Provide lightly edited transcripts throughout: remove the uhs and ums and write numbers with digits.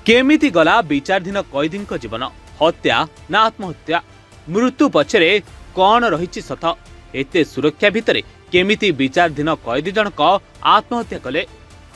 केमिति गला विचाराधीन कैदी जीवन हत्या ना आत्महत्या मृत्यु पछरे कौन रही सत एते सुरक्षा भितर केमिति विचाराधीन कैदी जनक आत्महत्या कले।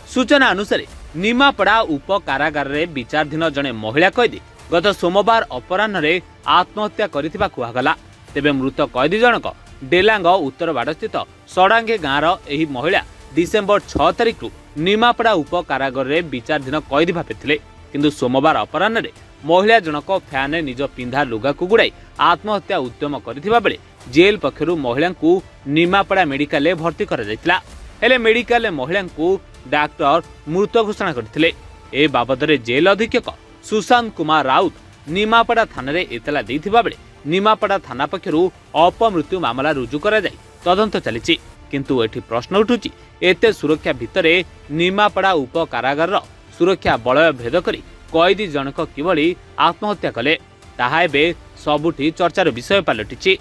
सूचना अनुसार निमापड़ा उप कारागार रे विचाराधीन जड़े महिला कैदी गत सोमवार अपराह्न आत्महत्या करिथिबा कुहागला। तेबे मृत कैदी जनक डेलांग उत्तर बाड़स्थित सडांगे गाँवर एही महिला डिसेम्बर 6 तारिख निमापड़ा उप कारागार रे विचाराधीन कैदी भावे थिले। किंतु सोमवार अपराह्न महिला जनक फैन निज पिंधा लुगा को गुड़ाई आत्महत्या उद्यम करथिबा बेले जेल पक्षरु महिला को निमापड़ा मेडिकल भर्ती करा जायतिला। हेले मेडिकल महिला को डाक्टर मृत घोषणा करथिले। ए बाबदरे जेल अधीक्षक सुशांत कुमार राउत निमापड़ा थाना रे एतला देथिबा बेले निमापड़ा थाना पक्षरु अपमृत्यु मामला रुजु करा जाय तदंत चलिछि। किंतु एठी प्रश्न उठुछि एते सुरक्षा भितरे निमापड़ा उप कारागार सुरक्षा बलय भेद करी कैदी जनक किभଳି आत्महत्या कले ताहा एबे सबुठी चर्चार विषय पलटिछि।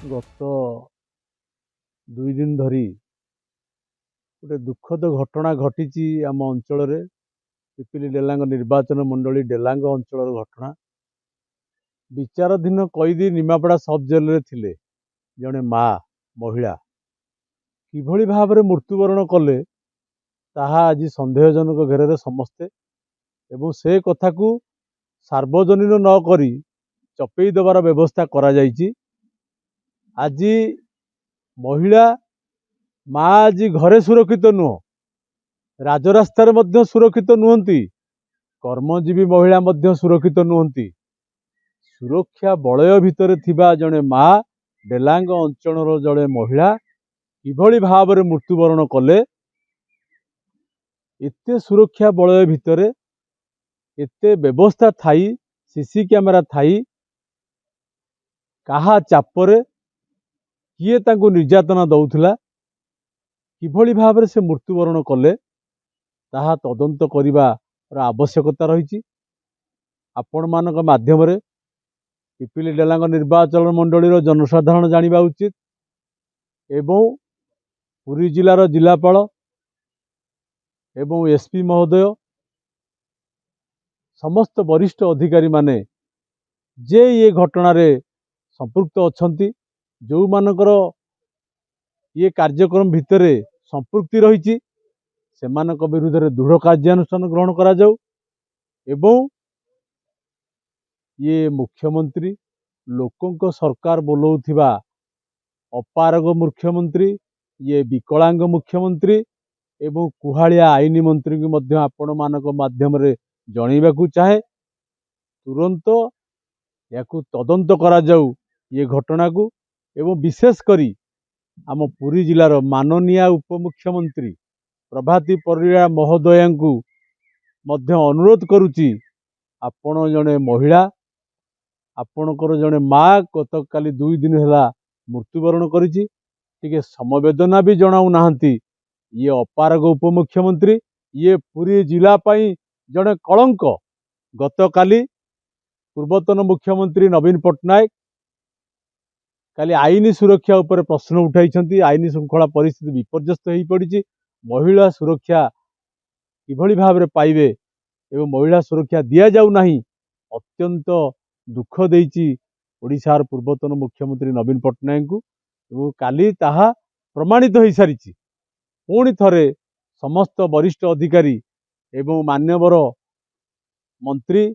गत 2 दिन धरी गोटे दुखद घटना घटी आम अंचल पिपिली डेलांग निर्वाचन मंडली डेलांग अंचल घटना। विचाराधीन कैदी निमापड़ा सब जेल रे थिले जड़े माँ महिला किभଳି भाव मृत्युवरण कले ताहा आज संदेहजनक घेर समस्ते एवं से कथा को सार्वजनीन न करी चपेई देवार व्यवस्था करा जायछि। आज महिला माँ आज घरे सुरक्षित नुह राजरास्तार मध्य सुरक्षित नुहंती कर्मजीवी महिला मध्य सुरक्षित नुहंती। सुरक्षा बलय भितर थिबा जड़े माँ डेलांग अंचल जड़े महिला किभଳି भाव मृत्युवरण कले एते सुरक्षा बलय भितर एते व्यवस्था थाई सीसी कैमेरा थाई कहा चापरे किए तांको निर्यातना दउथला किभଳି भाव से मृत्युवरण कले ताहा तदंत करिबार आवश्यकता रही। आपण मानक माध्यम रे पिपिली डेलांग निर्वाचन मंडली जनसाधारण जानिबा उचित एवं पुरी जिलार जिलापाल एवं एसपी महोदय समस्त वरिष्ठ अधिकारी माने जे ये घटना रे संपृक्त अछंती जो मानकर ये कार्यक्रम भितर संपृक्ति रही से मानक विरुद्ध रे दृढ़ कार्यानुष्ठान ग्रहण करा जाऊ एवं ये मुख्यमंत्री लोकों सरकार बोलौथिबा अपारग मुख्यमंत्री ये विकलांग मुख्यमंत्री एवं कुहाड़िया आईन मंत्री को मध्य आपण मानक माध्यम रे जणैबा को चाहे तुरंत याकू तदंत करा जाऊ ये घटना को एवं विशेष करी आम पुरी जिलार माननीय उपमुख्यमंत्री प्रभाती परिड़ा महोदया को मध्य अनुरोध करुची आपण जड़े महिला आपणकर जड़े माँ गत काली 2 दिन है मृत्युवरण करिछि टिके समवेदना भी जनाऊ नाहंती। ये अपारग उपमुख्यमंत्री ये पुरी जिला पाई जड़े कलंक। गत काली पूर्वतन मुख्यमंत्री नवीन पट्टनायक काली आईन सुरक्षा उपर प्रश्न उठाई आईन श्रृंखला परिस्थिति विपर्यस्त हो पड़ी महिला सुरक्षा किभଳି भाव पाइबे एवं महिला सुरक्षा दि जाऊ नहीं अत्यंत दुख देइछि ओडिशार पूर्वतन मुख्यमंत्री नवीन पट्टनायक को एवं काली ताहा प्रमाणित हो सारी पुणी थरे समस्त वरिष्ठ अधिकारी एवं मान्यवर मंत्री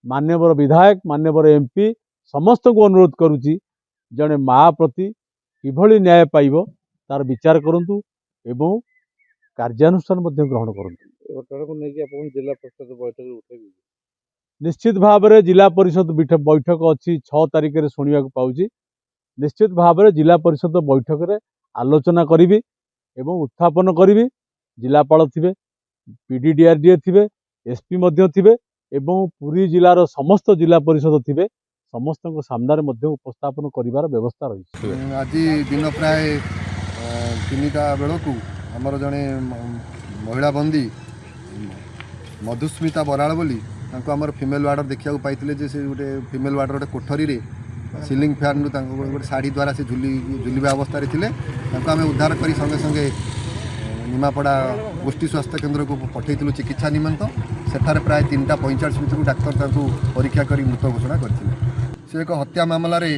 मान्यवर विधायक मान्यवर एमपी समस्त को अनुरोध करुची जड़े माँ प्रति किभଳି न्याय पाइब तार विचार करंतु एवं कार्यानुष्ठान ग्रहण करंतु। जिला परिषद बैठक उठे निश्चित भाव में जिला परिषद बैठक अच्छी 6 तारिख में शुणा पाऊँ। निश्चित भाव में जिला परिषद बैठक में आलोचना करी एवं उत्थापन करी जिलापाल थिबे पीडीडीआरडीए थिबे एसपी मध्य थिबे एवं पुरी जिलार समस्त जिला परिषद थिबे समस्त सामने मध्य उपस्थापन करिवार व्यवस्था रही। आज दिन प्राय 3टा बेलू आमर जड़े महिला बंदी मधुस्मिता बराड़ बोली आमर फिमेल वार्डर देखा पाई से गोटे फिमेल वार्डर गोटे कोठरी रे सिलिंग फैन गोटे शाढ़ी द्वारा से झुलवा अवस्था थे आम उद्धार कर संगे संगे निमापड़ा गोष्ठी स्वास्थ्य केन्द्र को पठेइथिलु चिकित्सा निमंत सेठारे प्राय 3:45 भितर डाक्तर तांकु परीक्षा करी मृत घोषणा करथिले। से एक हत्या मामला रे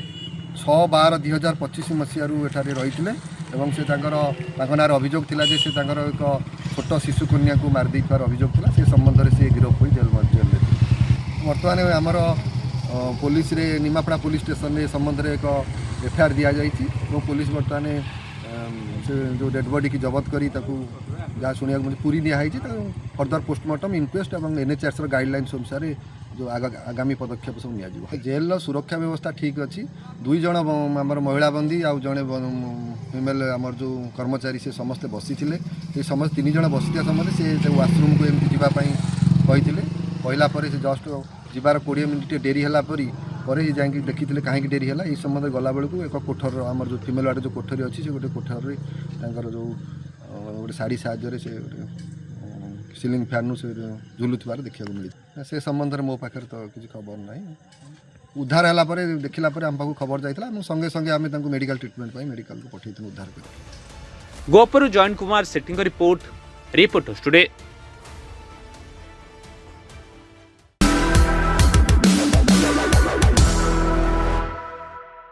6/12/2025 मसीहारू एठारे रहिथिले एवं से तांकर नार अभियोग थिला जे से तांकर एक छोट शिशु कन्या को मार देइथार अभियोग थिला। से संबंध रे से गिरफ होई जेल में वर्तमान आमर पुलिस रे निमापड़ा पुलिस स्टेशन रे संबंध रे एक एफआईआर दिया जाइछि और पुलिस वर्तमान से जो डेड बॉडी की जबत करी ताकू जहाँ शुणा पूरी दिखाई फर्दर पोस्टमार्टम इनक्वेस्ट और एनएचआरसी गाइडलाइंस अनुसार जो आगामी पदक्षेप सब नि जेल सुरक्षा व्यवस्था ठीक अच्छी 2 जन आमर महिला बंदी आउ जड़े फिमेल आमर जो कर्मचारी से समस्ते बसी थे समस्त 3 जन बसी समय से वाशरूम को एमती जावाई कहला से जस्ट जीवार 20 मिनिट डेरी है पर जाकि देखी कहीं डेरी है ये संबंध गला बेलू एक कोठर आमर जो फिमेल वार्ड जो कोठरी अच्छी से गोटे कोठर जो गोटे शाढ़ी साहाଯ୍य से सिलिंग फैन से झुलुवार देखा मिली से संबंध में मो पाखे तो किसी खबर ना उद्धार है देखला आम पाक खबर जाता संगे संगे आम मेडिकल ट्रिटमेंट मेडिकल को पठे उद्धार कर। गोपुर जॉइंट कुमार सेट्टी रिपोर्ट टुडे।